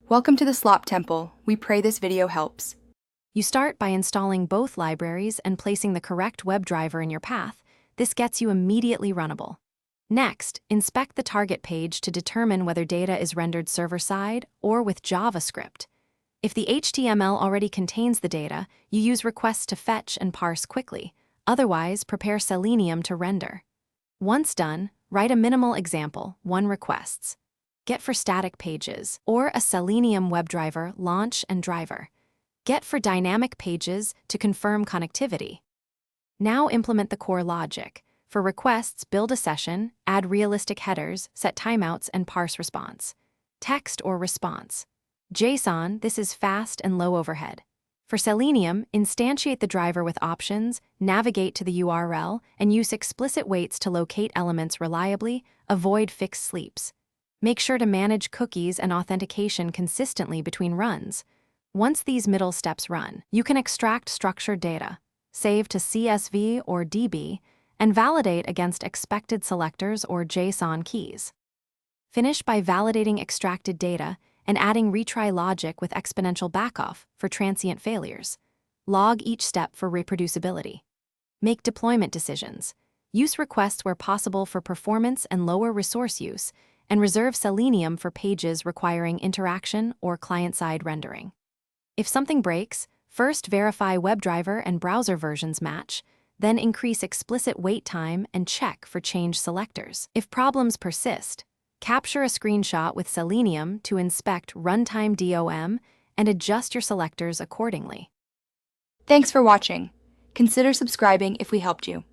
Welcome to the Slop Temple. We pray this video helps. You start by installing both libraries and placing the correct WebDriver in your path. This gets you immediately runnable. Next, inspect the target page to determine whether data is rendered server-side or with JavaScript. If the HTML already contains the data, you use requests to fetch and parse quickly. Otherwise, prepare Selenium to render. Once done, write a minimal example, 1 requests. Get for static pages, or a Selenium WebDriver launch and driver. Get for dynamic pages to confirm connectivity. Now implement the core logic. For requests, build a session, add realistic headers, set timeouts, and parse response. Text or response. JSON, this is fast and low overhead. For Selenium, instantiate the driver with options, navigate to the URL, and use explicit waits to locate elements reliably, avoid fixed sleeps. Make sure to manage cookies and authentication consistently between runs. Once these middle steps run, you can extract structured data, save to CSV or DB, and validate against expected selectors or JSON keys. Finish by validating extracted data and adding retry logic with exponential backoff for transient failures. Log each step for reproducibility. Make deployment decisions. Use requests where possible for performance and lower resource use, and reserve Selenium for pages requiring interaction or client-side rendering. If something breaks, first verify WebDriver and browser versions match, then increase explicit wait time and check for change selectors. If problems persist, capture a screenshot with Selenium to inspect runtime DOM and adjust your selectors accordingly. Thanks for watching. Consider subscribing if we helped you.